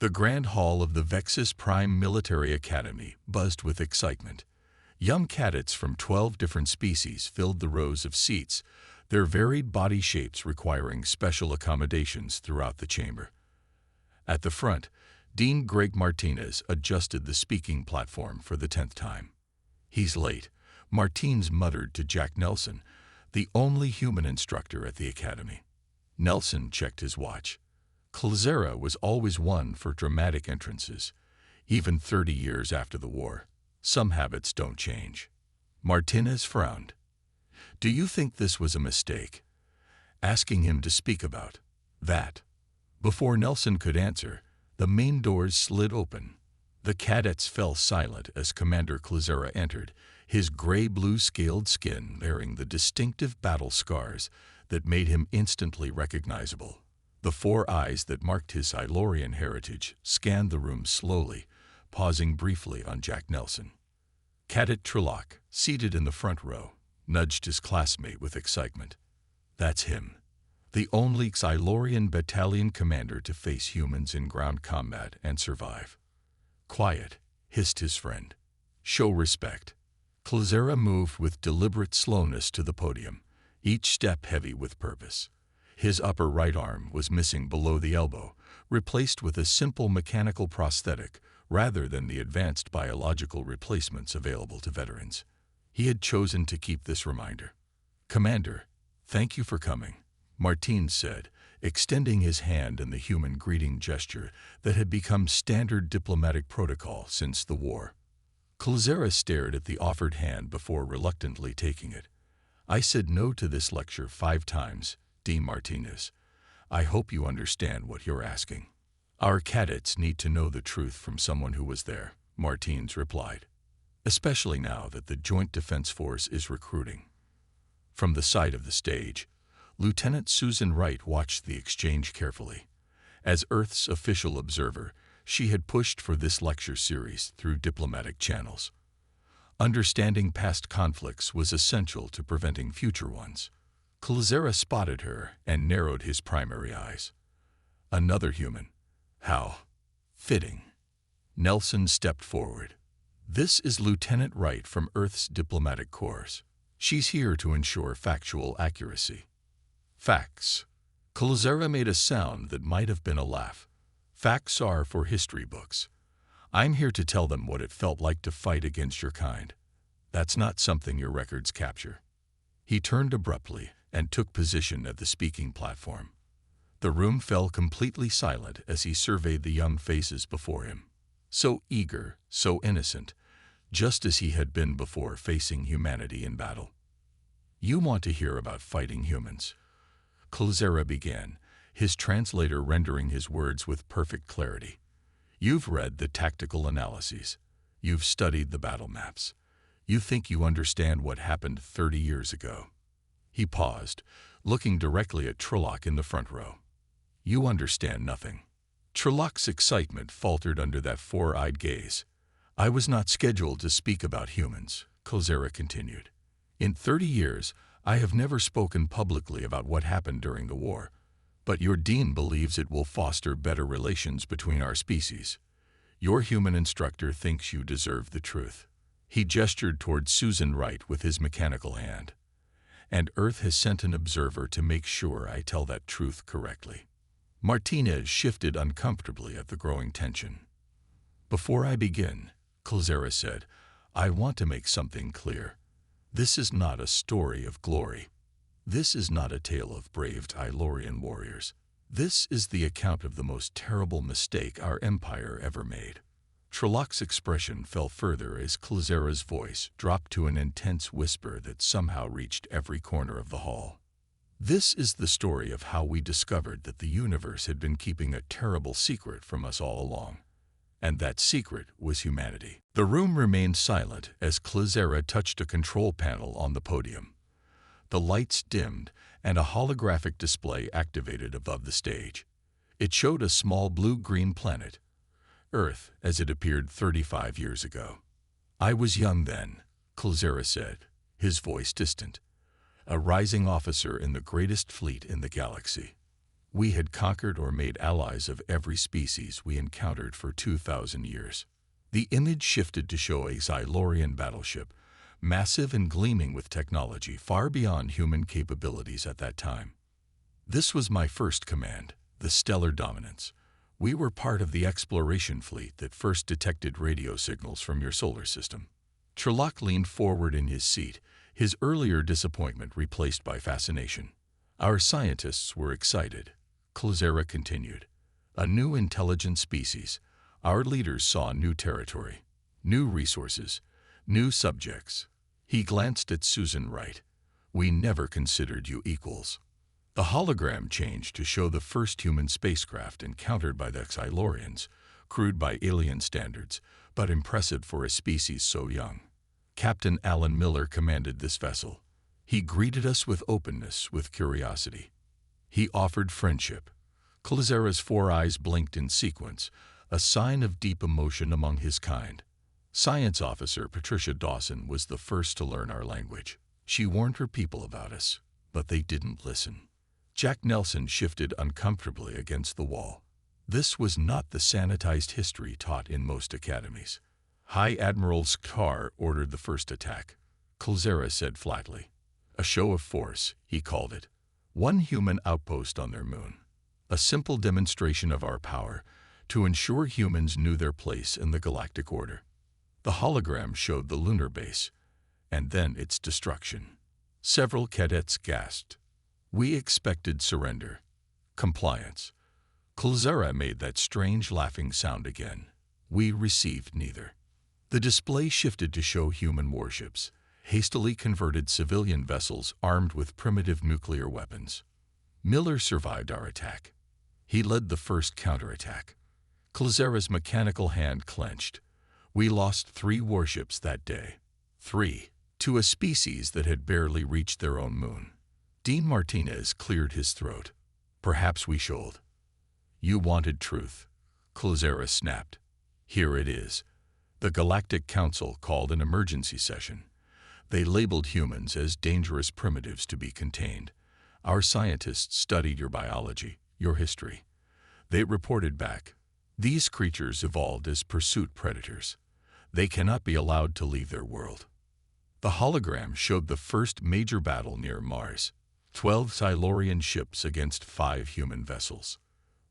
The grand hall of the Vexus Prime Military Academy buzzed with excitement. Young cadets from 12 different species filled the rows of seats, their varied body shapes requiring special accommodations throughout the chamber. At the front, Dean Greg Martinez adjusted the speaking platform for the 10th time. "He's late," Martinez muttered to Jack Nelson, the only human instructor at the academy. Nelson checked his watch. Klazera was always one for dramatic entrances. Even 30 years after the war, some habits don't change. Martinez frowned. "Do you think this was a mistake? Asking him to speak about that?" Before Nelson could answer, the main doors slid open. The cadets fell silent as Commander Klazera entered, his gray-blue scaled skin bearing the distinctive battle scars that made him instantly recognizable. The 4 eyes that marked his Silurian heritage scanned the room slowly, pausing briefly on Jack Nelson. Cadet Trillock, seated in the front row, nudged his classmate with excitement. "That's him. The only Silurian battalion commander to face humans in ground combat and survive." "Quiet," hissed his friend. "Show respect." Klazera moved with deliberate slowness to the podium, each step heavy with purpose. His upper right arm was missing below the elbow, replaced with a simple mechanical prosthetic rather than the advanced biological replacements available to veterans. He had chosen to keep this reminder. "Commander, thank you for coming," Martinez said, extending his hand in the human greeting gesture that had become standard diplomatic protocol since the war. Klazera stared at the offered hand before reluctantly taking it. "I said no to this lecture 5 times, Dean Martinez. I hope you understand what you're asking." "Our cadets need to know the truth from someone who was there," Martinez replied, "especially now that the Joint Defense Force is recruiting." From the side of the stage, Lieutenant Susan Wright watched the exchange carefully. As Earth's official observer, she had pushed for this lecture series through diplomatic channels. Understanding past conflicts was essential to preventing future ones. Klazera spotted her and narrowed his primary eyes. Another human. How fitting. Nelson stepped forward. "This is Lieutenant Wright from Earth's diplomatic corps. She's here to ensure factual accuracy." "Facts." Klazera made a sound that might have been a laugh. "Facts are for history books. I'm here to tell them what it felt like to fight against your kind. That's not something your records capture." He turned abruptly and took position at the speaking platform. The room fell completely silent as he surveyed the young faces before him. So eager, so innocent, just as he had been before facing humanity in battle. "You want to hear about fighting humans," Klazera began, his translator rendering his words with perfect clarity. "You've read the tactical analyses. You've studied the battle maps. You think you understand what happened 30 years ago." He paused, looking directly at Trillock in the front row. "You understand nothing." Trillock's excitement faltered under that 4-eyed gaze. "I was not scheduled to speak about humans," Klazera continued. "In 30 years, I have never spoken publicly about what happened during the war. But your dean believes it will foster better relations between our species. Your human instructor thinks you deserve the truth." He gestured toward Susan Wright with his mechanical hand. "And Earth has sent an observer to make sure I tell that truth correctly." Martinez shifted uncomfortably at the growing tension. "Before I begin," Klazera said, "I want to make something clear. This is not a story of glory. This is not a tale of brave Silurian warriors. This is the account of the most terrible mistake our empire ever made." Trillock's expression fell further as Klazera's voice dropped to an intense whisper that somehow reached every corner of the hall. "This is the story of how we discovered that the universe had been keeping a terrible secret from us all along. And that secret was humanity." The room remained silent as Klazera touched a control panel on the podium. The lights dimmed and a holographic display activated above the stage. It showed a small blue-green planet, Earth as it appeared 35 years ago. "I was young then," Klazera said, his voice distant. "A rising officer in the greatest fleet in the galaxy. We had conquered or made allies of every species we encountered for 2,000 years. The image shifted to show a Xylorian battleship, massive and gleaming with technology far beyond human capabilities at that time. This was my first command, the Stellar Dominance. We were part of the exploration fleet that first detected radio signals from your solar system. Trelloc leaned forward in his seat, his earlier disappointment replaced by fascination. Our scientists were excited. Klazera continued. A new intelligent species. Our leaders saw new territory, new resources, new subjects. He glanced at Susan Wright. We never considered you equals. The hologram changed to show the first human spacecraft encountered by the Xylorians, crude by alien standards, but impressive for a species so young. Captain Alan Miller commanded this vessel. He greeted us with openness, with curiosity. He offered friendship. Klazera's 4 eyes blinked in sequence, a sign of deep emotion among his kind. Science officer Patricia Dawson was the first to learn our language. She warned her people about us, but they didn't listen. Jack Nelson shifted uncomfortably against the wall. This was not the sanitized history taught in most academies. High Admiral Sktar ordered the first attack. Klazera said flatly. A show of force, he called it. 1 human outpost on their moon. A simple demonstration of our power to ensure humans knew their place in the galactic order. The hologram showed the lunar base, and then its destruction. Several cadets gasped. We expected surrender, compliance. Klazera made that strange laughing sound again. We received neither. The display shifted to show human warships, hastily converted civilian vessels armed with primitive nuclear weapons. Miller survived our attack. He led the first counterattack. Klazera's mechanical hand clenched. We lost 3 warships that day. 3. To a species that had barely reached their own moon. Dean Martinez cleared his throat. Perhaps we should. You wanted truth. Klazera snapped. Here it is. The Galactic Council called an emergency session. They labeled humans as dangerous primitives to be contained. Our scientists studied your biology, your history. They reported back. These creatures evolved as pursuit predators. They cannot be allowed to leave their world. The hologram showed the first major battle near Mars. 12 Xylorian ships against 5 human vessels.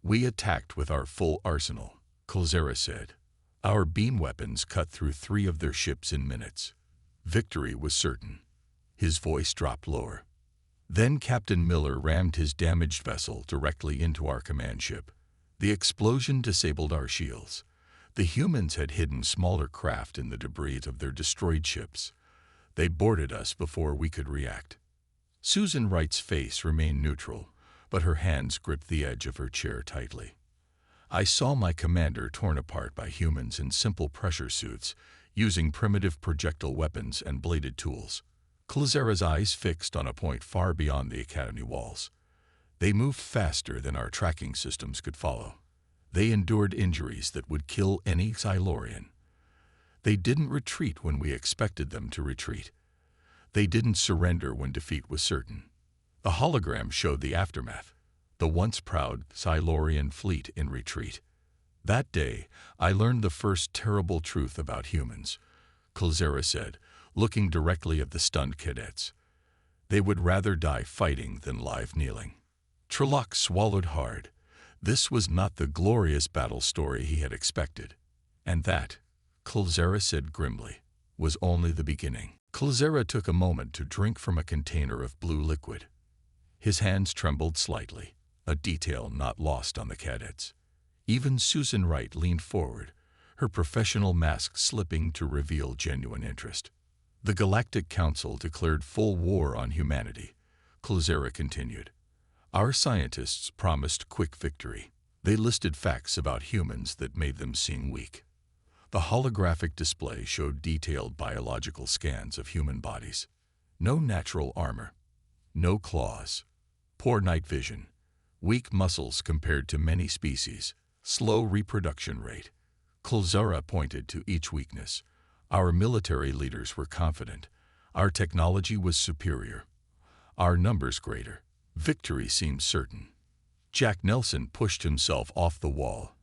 We attacked with our full arsenal, Klazera said. Our beam weapons cut through 3 of their ships in minutes. Victory was certain. His voice dropped lower. Then Captain Miller rammed his damaged vessel directly into our command ship. The explosion disabled our shields. The humans had hidden smaller craft in the debris of their destroyed ships. They boarded us before we could react. Susan Wright's face remained neutral, but her hands gripped the edge of her chair tightly. I saw my commander torn apart by humans in simple pressure suits, using primitive projectile weapons and bladed tools. Klazera's eyes fixed on a point far beyond the academy walls. They moved faster than our tracking systems could follow. They endured injuries that would kill any Xylorian. They didn't retreat when we expected them to retreat. They didn't surrender when defeat was certain. The hologram showed the aftermath, the once proud Xylorian fleet in retreat. That day, I learned the first terrible truth about humans, Klazera said, looking directly at the stunned cadets. They would rather die fighting than live kneeling. Trelloc swallowed hard. This was not the glorious battle story he had expected. And that, Klazera said grimly, was only the beginning. Klazera took a moment to drink from a container of blue liquid. His hands trembled slightly, a detail not lost on the cadets. Even Susan Wright leaned forward, her professional mask slipping to reveal genuine interest. The Galactic Council declared full war on humanity, Klazera continued. Our scientists promised quick victory. They listed facts about humans that made them seem weak. The holographic display showed detailed biological scans of human bodies. No natural armor, no claws, poor night vision, weak muscles compared to many species, slow reproduction rate. Klazera pointed to each weakness. Our military leaders were confident. Our technology was superior. Our numbers greater. Victory seemed certain. Jack Nelson pushed himself off the wall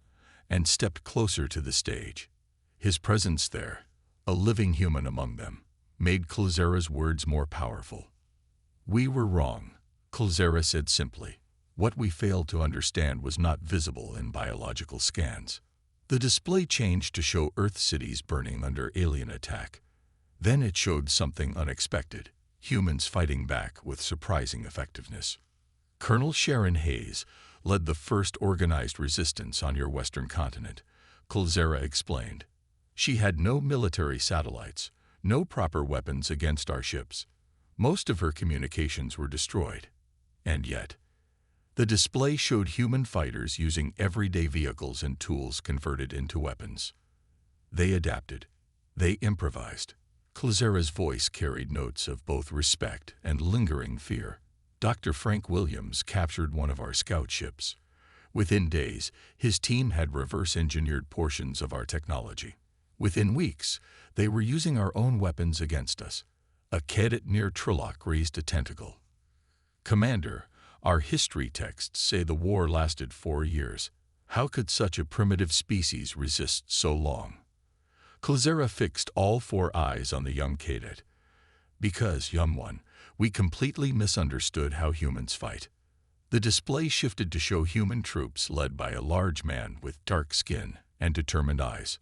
and stepped closer to the stage. His presence there, a living human among them, made Klazera's words more powerful. "We were wrong," Klazera said simply. "What we failed to understand was not visible in biological scans." The display changed to show Earth cities burning under alien attack. Then it showed something unexpected, humans fighting back with surprising effectiveness. "Colonel Sharon Hayes led the first organized resistance on your western continent," Klazera explained. "She had no military satellites, no proper weapons against our ships. Most of her communications were destroyed. And yet, the display showed human fighters using everyday vehicles and tools converted into weapons. They adapted. They improvised." Klazera's voice carried notes of both respect and lingering fear. "Dr. Frank Williams captured one of our scout ships. Within days, his team had reverse-engineered portions of our technology. Within weeks, they were using our own weapons against us." A cadet near Trilok raised a tentacle. "Commander, our history texts say the war lasted 4 years. How could such a primitive species resist so long?" Klazera fixed all 4 eyes on the young cadet. "Because, young one, we completely misunderstood how humans fight." The display shifted to show human troops led by a large man with dark skin and determined eyes.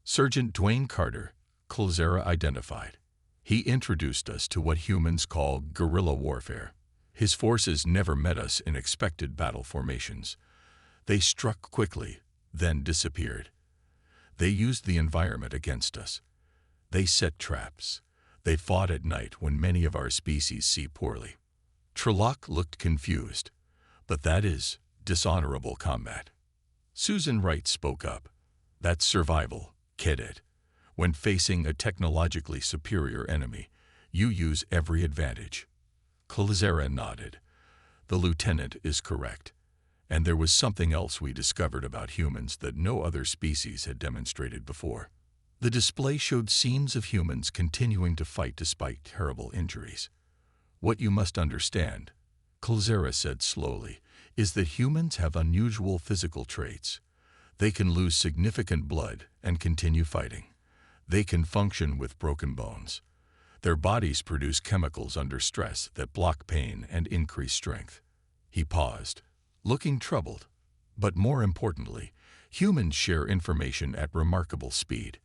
Sergeant Dwayne Carter, Klazera identified. He introduced us to what humans call guerrilla warfare. His forces never met us in expected battle formations. They struck quickly, then disappeared. They used the environment against us. They set traps. They fought at night when many of our species see poorly. Trilok looked confused. "But that is dishonorable combat." Susan Wright spoke up. "That's survival, cadet. When facing a technologically superior enemy, you use every advantage." Klazera nodded. "The lieutenant is correct. And there was something else we discovered about humans that no other species had demonstrated before." The display showed scenes of humans continuing to fight despite terrible injuries. "What you must understand," Klazera said slowly, "is that humans have unusual physical traits. They can lose significant blood and continue fighting. They can function with broken bones. Their bodies produce chemicals under stress that block pain and increase strength." He paused, looking troubled. "But more importantly, humans share information at remarkable speed.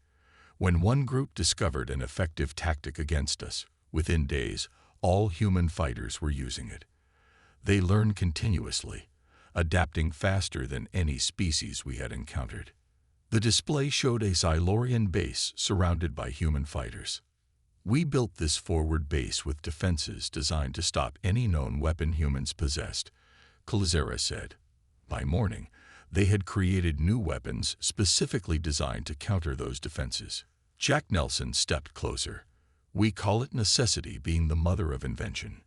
When one group discovered an effective tactic against us, within days, all human fighters were using it. They learn continuously, adapting faster than any species we had encountered." The display showed a Xylorian base surrounded by human fighters. "We built this forward base with defenses designed to stop any known weapon humans possessed," Klazera said. By morning, they had created new weapons specifically designed to counter those defenses. Jack Nelson stepped closer. "We call it necessity being the mother of invention."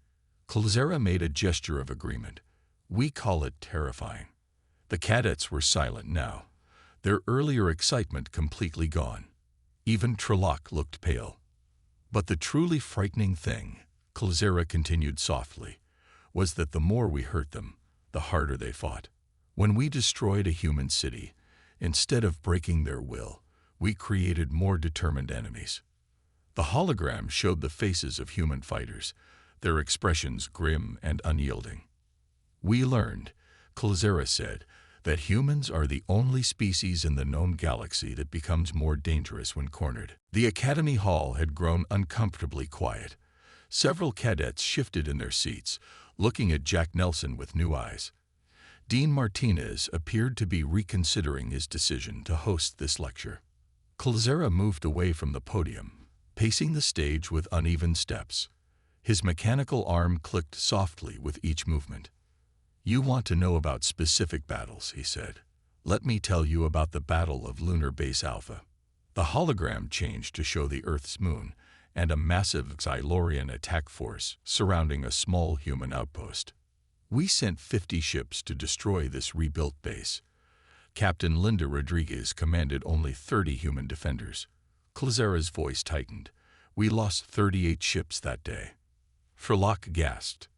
Klazera made a gesture of agreement. "We call it terrifying." The cadets were silent now, their earlier excitement completely gone. Even Trilok looked pale. "But the truly frightening thing," Klazera continued softly, "was that the more we hurt them, the harder they fought. When we destroyed a human city, instead of breaking their will, we created more determined enemies." The hologram showed the faces of human fighters, their expressions grim and unyielding. "We learned," Klazera said, "that humans are the only species in the known galaxy that becomes more dangerous when cornered." The Academy Hall had grown uncomfortably quiet. Several cadets shifted in their seats, looking at Jack Nelson with new eyes. Dean Martinez appeared to be reconsidering his decision to host this lecture. Klazera moved away from the podium, pacing the stage with uneven steps. His mechanical arm clicked softly with each movement. "You want to know about specific battles," he said. "Let me tell you about the Battle of Lunar Base Alpha." The hologram changed to show the Earth's moon and a massive Xylorian attack force surrounding a small human outpost. "We sent 50 ships to destroy this rebuilt base. Captain Linda Rodriguez commanded only 30 human defenders." Klazera's voice tightened. "We lost 38 ships that day." Trilok gasped.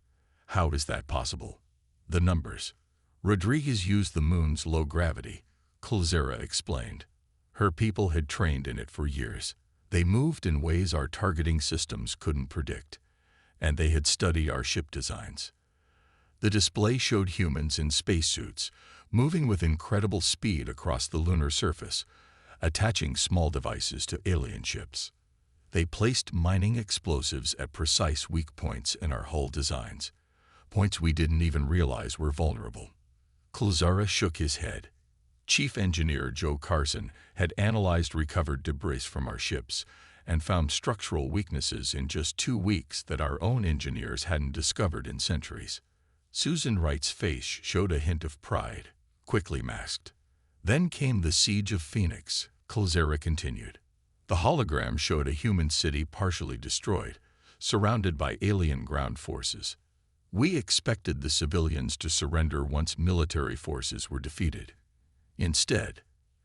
"How is that possible?" "The numbers. Rodriguez used the moon's low gravity, Klazera explained. Her people had trained in it for years. They moved in ways our targeting systems couldn't predict, and they had studied our ship designs. The display showed humans in spacesuits, moving with incredible speed across the lunar surface, attaching small devices to alien ships. They placed mining explosives at precise weak points in our hull designs, points we didn't even realize were vulnerable. Klazara shook his head. Chief Engineer Joe Carson had analyzed recovered debris from our ships and found structural weaknesses in just 2 weeks that our own engineers hadn't discovered in centuries. Susan Wright's face showed a hint of pride, quickly masked. Then came the siege of Phoenix, Klazera continued. The hologram showed a human city partially destroyed, surrounded by alien ground forces. We expected the civilians to surrender once military forces were defeated. Instead,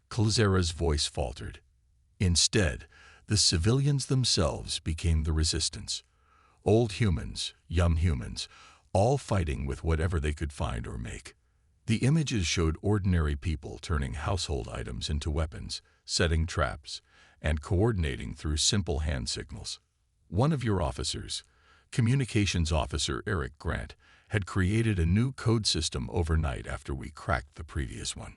Klazera's voice faltered. Instead, the civilians themselves became the resistance. Old humans, young humans, all fighting with whatever they could find or make. The images showed ordinary people turning household items into weapons, setting traps, and coordinating through simple hand signals. One of your officers, Communications Officer Eric Grant, had created a new code system overnight after we cracked the previous one.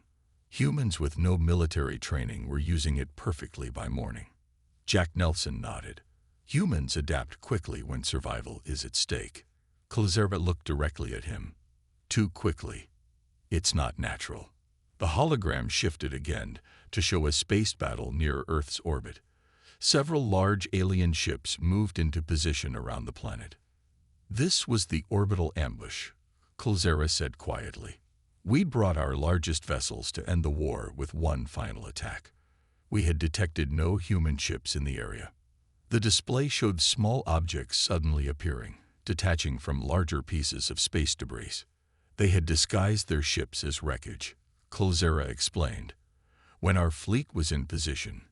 Humans with no military training were using it perfectly by morning. Jack Nelson nodded. Humans adapt quickly when survival is at stake. Klazera looked directly at him. Too quickly. It's not natural. The hologram shifted again to show a space battle near Earth's orbit. Several large alien ships moved into position around the planet. This was the orbital ambush, Klazera said quietly. We'd brought our largest vessels to end the war with one final attack. We had detected no human ships in the area. The display showed small objects suddenly appearing, detaching from larger pieces of space debris. They had disguised their ships as wreckage, Klazera explained. When our fleet was in position,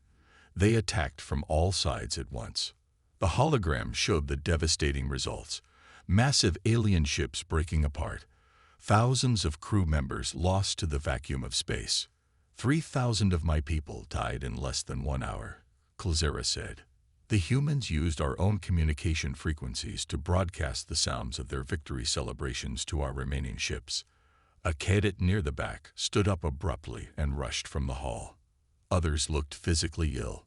they attacked from all sides at once. The hologram showed the devastating results. Massive alien ships breaking apart. Thousands of crew members lost to the vacuum of space. 3,000 of my people died in less than 1 hour, Klazera said. The humans used our own communication frequencies to broadcast the sounds of their victory celebrations to our remaining ships. A cadet near the back stood up abruptly and rushed from the hall. Others looked physically ill.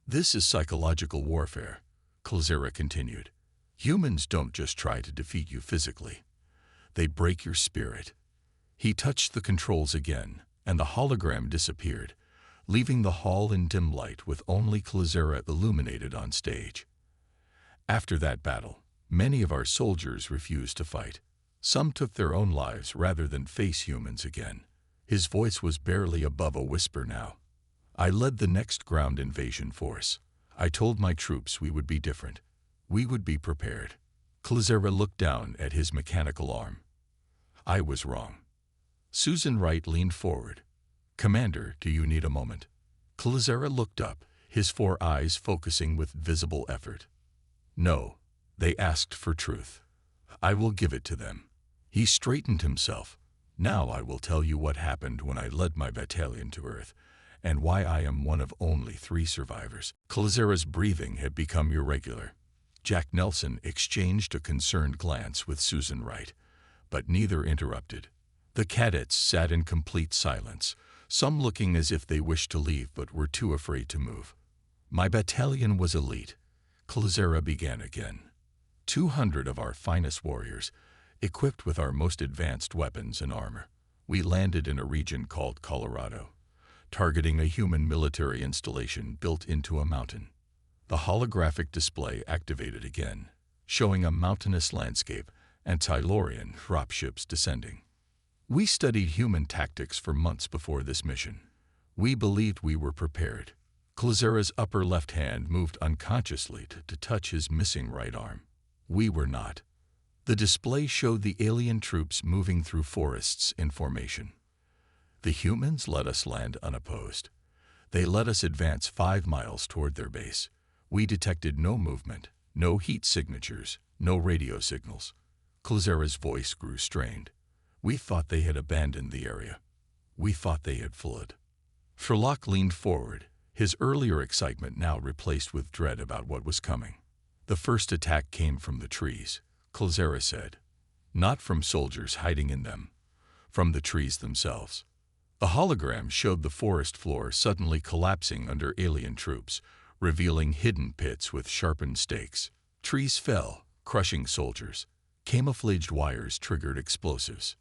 This is psychological warfare, Klazera continued. Humans don't just try to defeat you physically. They break your spirit. He touched the controls again, and the hologram disappeared, leaving the hall in dim light with only Klazera illuminated on stage. After that battle, many of our soldiers refused to fight. Some took their own lives rather than face humans again. His voice was barely above a whisper now. I led the next ground invasion force. I told my troops we would be different. We would be prepared. Klazera looked down at his mechanical arm. I was wrong. Susan Wright leaned forward. Commander, do you need a moment? Klazera looked up, his 4 eyes focusing with visible effort. No, they asked for truth. I will give it to them. He straightened himself. Now I will tell you what happened when I led my battalion to Earth, and why I am one of only 3 survivors. Klazera's breathing had become irregular. Jack Nelson exchanged a concerned glance with Susan Wright, but neither interrupted. The cadets sat in complete silence, some looking as if they wished to leave but were too afraid to move. My battalion was elite. Klazera began again. 200 of our finest warriors, equipped with our most advanced weapons and armor. We landed in a region called Colorado, targeting a human military installation built into a mountain. The holographic display activated again, showing a mountainous landscape and Tylorian dropships descending. We studied human tactics for months before this mission. We believed we were prepared. Klazera's upper left hand moved unconsciously to touch his missing right arm. We were not. The display showed the alien troops moving through forests in formation. The humans let us land unopposed. They let us advance 5 miles toward their base. We detected no movement, no heat signatures, no radio signals. Klazera's voice grew strained. We thought they had abandoned the area. We thought they had fled. Sherlock leaned forward, his earlier excitement now replaced with dread about what was coming. The first attack came from the trees, Clara said. Not from soldiers hiding in them, from the trees themselves. A hologram showed the forest floor suddenly collapsing under alien troops, revealing hidden pits with sharpened stakes. Trees fell, crushing soldiers. Camouflaged wires triggered explosives.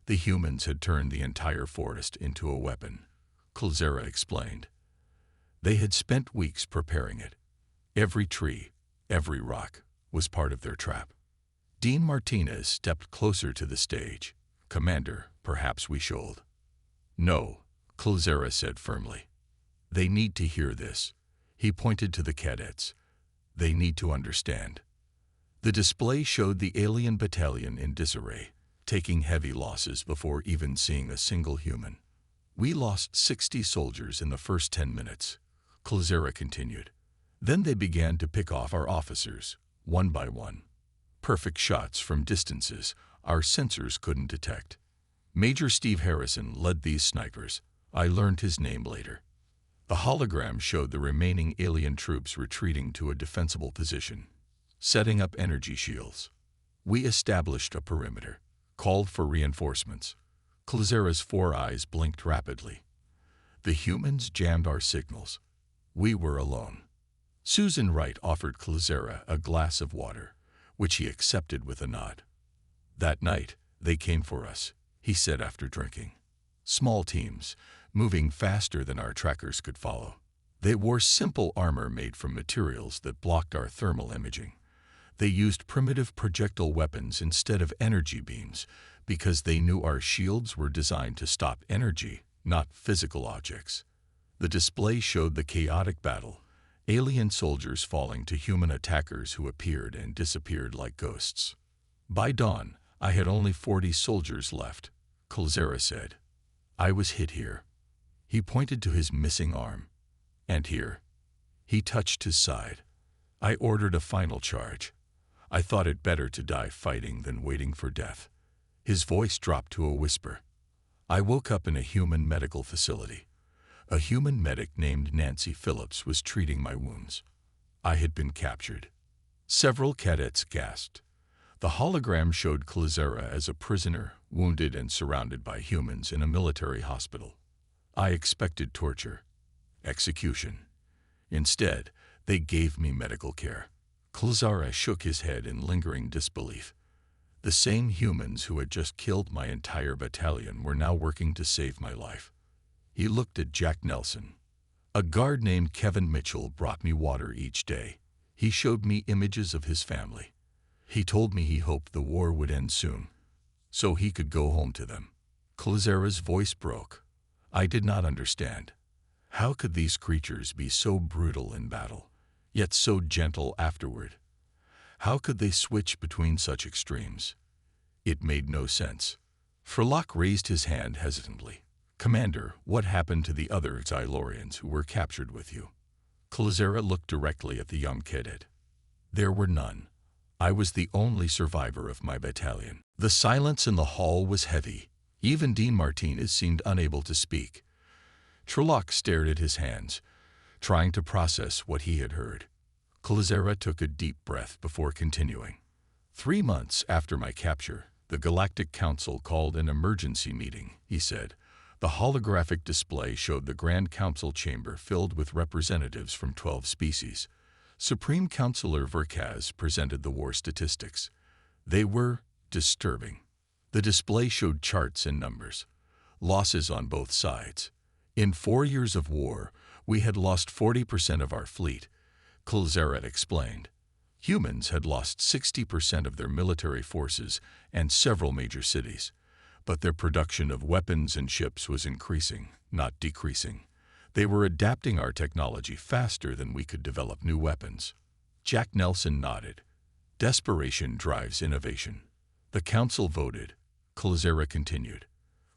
The humans had turned the entire forest into a weapon, Clara explained. They had spent weeks preparing it. Every tree, every rock, was part of their trap. Dean Martinez stepped closer to the stage. Commander, perhaps we should. No, Clara said firmly. They need to hear this. He pointed to the cadets. They need to understand. The display showed the alien battalion in disarray, taking heavy losses before even seeing a single human. We lost 60 soldiers in the first 10 minutes, Clara continued. Then they began to pick off our officers, one by one. Perfect shots from distances our sensors couldn't detect. Major Steve Harrison led these snipers. I learned his name later. The hologram showed the remaining alien troops retreating to a defensible position, setting up energy shields. We established a perimeter, called for reinforcements. Clara's 4 eyes blinked rapidly. The humans jammed our signals. We were alone. Susan Wright offered Clara a glass of water, which he accepted with a nod. That night, they came for us, he said after drinking. Small teams, moving faster than our trackers could follow. They wore simple armor made from materials that blocked our thermal imaging. They used primitive projectile weapons instead of energy beams because they knew our shields were designed to stop energy, not physical objects. The display showed the chaotic battle, alien soldiers falling to human attackers who appeared and disappeared like ghosts. By dawn, I had only 40 soldiers left, Clara said. I was hit here. He pointed to his missing arm. And here. He touched his side. I ordered a final charge. I thought it better to die fighting than waiting for death. His voice dropped to a whisper. I woke up in a human medical facility. A human medic named Nancy Phillips was treating my wounds. I had been captured. Several cadets gasped. The hologram showed Clara as a prisoner, wounded and surrounded by humans in a military hospital. I expected torture, execution. Instead, they gave me medical care. Clara shook his head in lingering disbelief. The same humans who had just killed my entire battalion were now working to save my life. He looked at Jack Nelson. A guard named Kevin Mitchell brought me water each day. He showed me images of his family. He told me he hoped the war would end soon, so he could go home to them. Clara's voice broke. I did not understand. How could these creatures be so brutal in battle, yet so gentle afterward? How could they switch between such extremes? It made no sense. Sherlock raised his hand hesitantly. Commander, what happened to the other Xylorians who were captured with you? Clara looked directly at the young cadet. There were none. I was the only survivor of my battalion. The silence in the hall was heavy. Even Dean Martinez seemed unable to speak. Sherlock stared at his hands, trying to process what he had heard. Clara took a deep breath before continuing. 3 months after my capture, the Galactic Council called an emergency meeting, he said. The holographic display showed the Grand Council chamber filled with representatives from 12 species. Supreme Counselor Verkaz presented the war statistics. They were disturbing. The display showed charts and numbers, losses on both sides. In 4 years of war, we had lost 40% of our fleet, Clara explained. Humans had lost 60% of their military forces and several major cities, but their production of weapons and ships was increasing, not decreasing. They were adapting our technology faster than we could develop new weapons. Jack Nelson nodded. Desperation drives innovation. The council voted. Clara continued.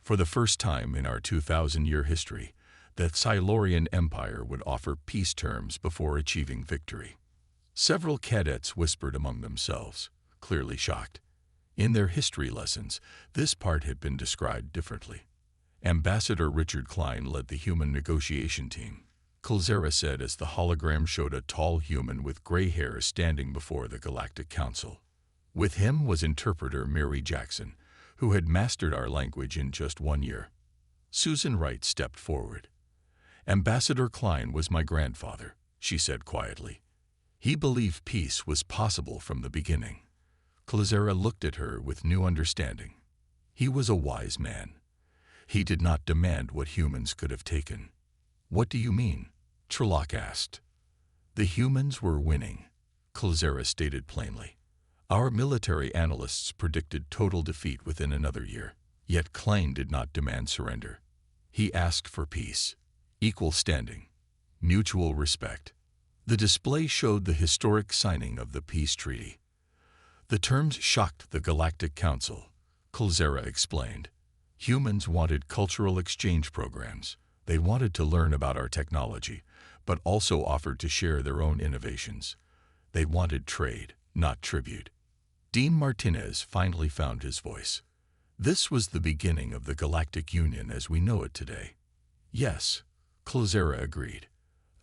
For the first time in our 2,000-year history, the Silurian Empire would offer peace terms before achieving victory. Several cadets whispered among themselves, clearly shocked. In their history lessons, this part had been described differently. Ambassador Richard Klein led the human negotiation team, Kulzera said as the hologram showed a tall human with gray hair standing before the Galactic Council. With him was interpreter Mary Jackson, who had mastered our language in just 1 year. Susan Wright stepped forward. Ambassador Klein was my grandfather, she said quietly. He believed peace was possible from the beginning. Kulzera looked at her with new understanding. He was a wise man. He did not demand what humans could have taken. What do you mean? Trelloc asked. The humans were winning, Kulzera stated plainly. Our military analysts predicted total defeat within another year, yet Klein did not demand surrender. He asked for peace, equal standing, mutual respect. The display showed the historic signing of the peace treaty. The terms shocked the Galactic Council, Kulzera explained. Humans wanted cultural exchange programs. They wanted to learn about our technology, but also offered to share their own innovations. They wanted trade, not tribute. Dean Martinez finally found his voice. This was the beginning of the Galactic Union as we know it today. Yes, Kulzera agreed.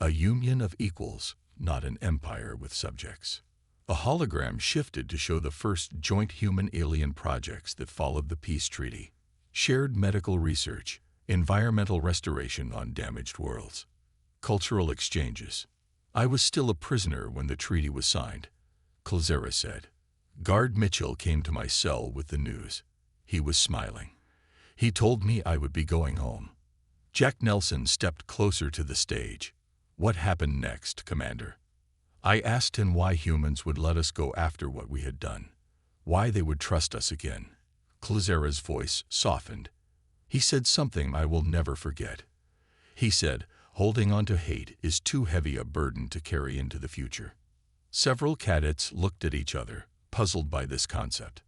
A union of equals, not an empire with subjects. A hologram shifted to show the first joint human-alien projects that followed the peace treaty. Shared medical research, environmental restoration on damaged worlds, cultural exchanges. I was still a prisoner when the treaty was signed, Kulzera said. Guard Mitchell came to my cell with the news. He was smiling. He told me I would be going home. Jack Nelson stepped closer to the stage. What happened next, Commander? I asked him why humans would let us go after what we had done, why they would trust us again. Kulzera's voice softened. He said something I will never forget. He said, holding on to hate is too heavy a burden to carry into the future. Several cadets looked at each other, puzzled by this concept.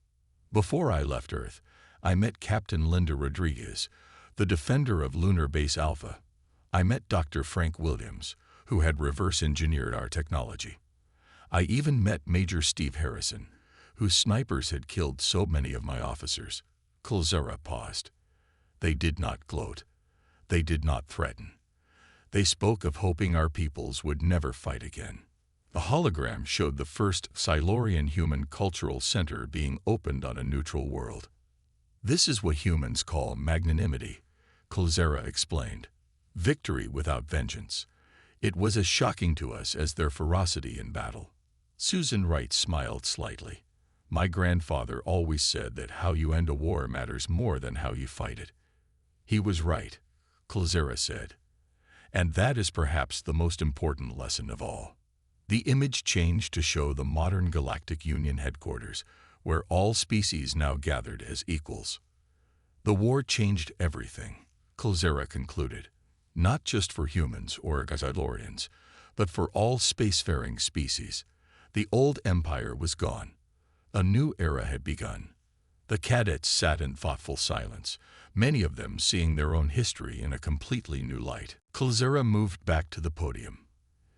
Before I left Earth, I met Captain Linda Rodriguez, the defender of Lunar Base Alpha. I met Dr. Frank Williams, who had reverse-engineered our technology. I even met Major Steve Harrison, whose snipers had killed so many of my officers. Kulzera paused. They did not gloat. They did not threaten. They spoke of hoping our peoples would never fight again. The hologram showed the first Silurian Human Cultural Center being opened on a neutral world. This is what humans call magnanimity, Kulzera explained. Victory without vengeance. It was as shocking to us as their ferocity in battle. Susan Wright smiled slightly. My grandfather always said that how you end a war matters more than how you fight it. He was right, Kulzera said. And that is perhaps the most important lesson of all. The image changed to show the modern Galactic Union headquarters, where all species now gathered as equals. The war changed everything, Kulzera concluded, not just for humans or Silurians, but for all spacefaring species. The old empire was gone. A new era had begun. The cadets sat in thoughtful silence, many of them seeing their own history in a completely new light. Kulzera moved back to the podium.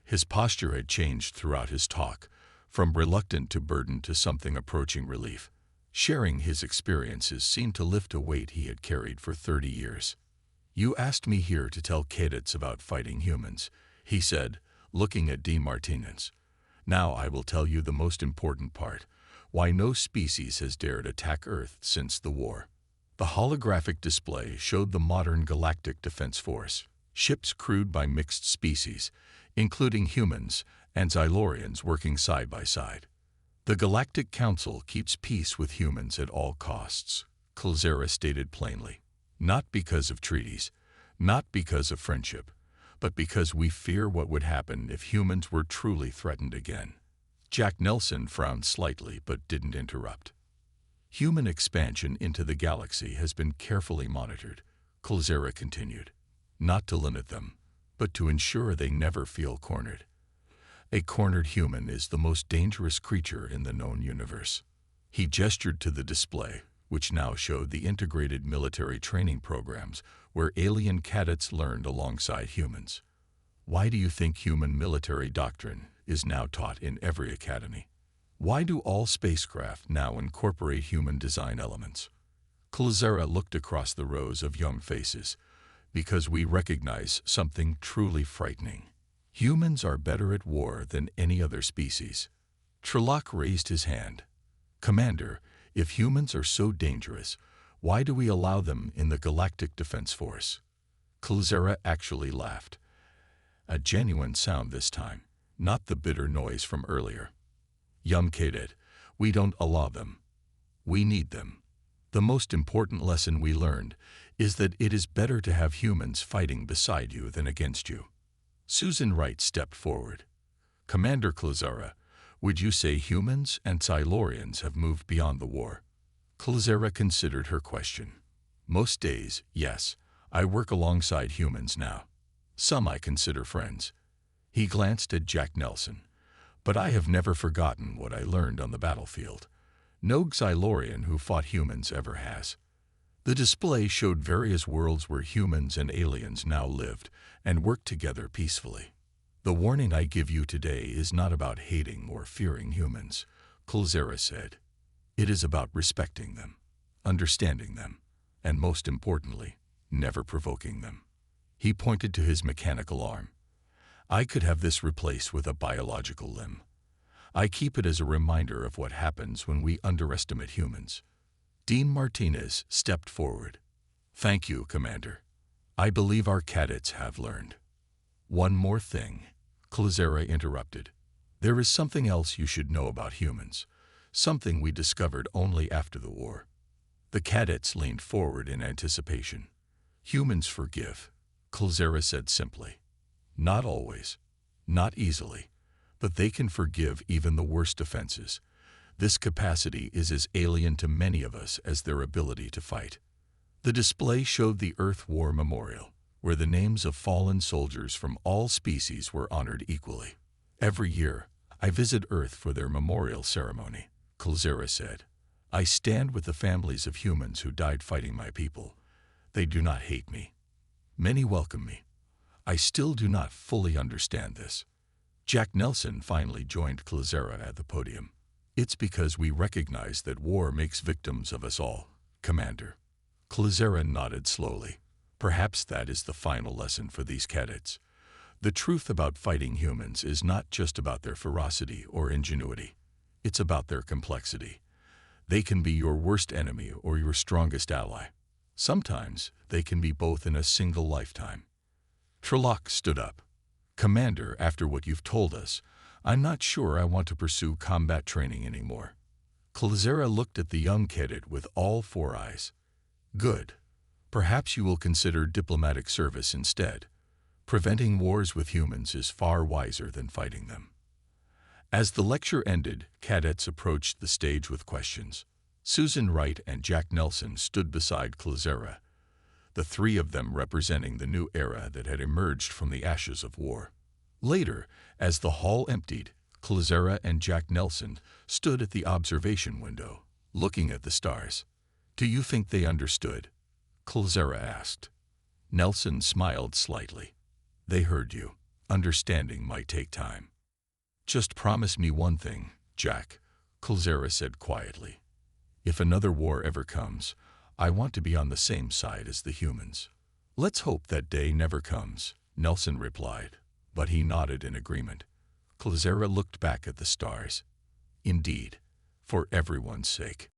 His posture had changed throughout his talk, from reluctant to burdened to something approaching relief. Sharing his experiences seemed to lift a weight he had carried for 30 years. You asked me here to tell cadets about fighting humans, he said, looking at Dean Martinez. Now I will tell you the most important part, why no species has dared attack Earth since the war. The holographic display showed the modern Galactic Defense Force, ships crewed by mixed species, including humans and Silurians working side by side. The Galactic Council keeps peace with humans at all costs, Kulzera stated plainly. Not because of treaties, not because of friendship, but because we fear what would happen if humans were truly threatened again. Jack Nelson frowned slightly but didn't interrupt. Human expansion into the galaxy has been carefully monitored, Kulzera continued, not to limit them, but to ensure they never feel cornered. A cornered human is the most dangerous creature in the known universe. He gestured to the display, which now showed the integrated military training programs where alien cadets learned alongside humans. Why do you think human military doctrine is now taught in every academy? Why do all spacecraft now incorporate human design elements? Klazera looked across the rows of young faces. Because we recognize something truly frightening. Humans are better at war than any other species. Trelloc raised his hand. Commander, if humans are so dangerous, why do we allow them in the Galactic Defense Force? Klazera actually laughed. A genuine sound this time, not the bitter noise from earlier. Young cadet, we don't allow them. We need them. The most important lesson we learned is that it is better to have humans fighting beside you than against you. Susan Wright stepped forward. Commander Klazera, would you say humans and Silurians have moved beyond the war? Klazera considered her question. Most days, yes. I work alongside humans now. Some I consider friends. He glanced at Jack Nelson. But I have never forgotten what I learned on the battlefield. No Xylorian who fought humans ever has. The display showed various worlds where humans and aliens now lived and worked together peacefully. The warning I give you today is not about hating or fearing humans, Klazera said. It is about respecting them, understanding them, and most importantly, never provoking them. He pointed to his mechanical arm. I could have this replaced with a biological limb. I keep it as a reminder of what happens when we underestimate humans. Dean Martinez stepped forward. Thank you, Commander. I believe our cadets have learned. One more thing, Klazera interrupted. There is something else you should know about humans, something we discovered only after the war. The cadets leaned forward in anticipation. Humans forgive, Klazera said simply. Not always, not easily, but they can forgive even the worst offenses. This capacity is as alien to many of us as their ability to fight. The display showed the Earth War Memorial, where the names of fallen soldiers from all species were honored equally. Every year, I visit Earth for their memorial ceremony, Klazera said. I stand with the families of humans who died fighting my people. They do not hate me. Many welcome me. I still do not fully understand this. Jack Nelson finally joined Klazera at the podium. It's because we recognize that war makes victims of us all, Commander. Klazera nodded slowly. Perhaps that is the final lesson for these cadets. The truth about fighting humans is not just about their ferocity or ingenuity. It's about their complexity. They can be your worst enemy or your strongest ally. Sometimes they can be both in a single lifetime. Trelloc stood up. Commander, after what you've told us, I'm not sure I want to pursue combat training anymore. Klazera looked at the young cadet with all four eyes. Good. Perhaps you will consider diplomatic service instead. Preventing wars with humans is far wiser than fighting them. As the lecture ended, cadets approached the stage with questions. Susan Wright and Jack Nelson stood beside Klazera, the three of them representing the new era that had emerged from the ashes of war. Later, as the hall emptied, Klazera and Jack Nelson stood at the observation window, looking at the stars. Do you think they understood? Klazera asked. Nelson smiled slightly. They heard you. Understanding might take time. Just promise me one thing, Jack, Klazera said quietly. If another war ever comes, I want to be on the same side as the humans. Let's hope that day never comes, Nelson replied, but he nodded in agreement. Klazera looked back at the stars. Indeed, for everyone's sake.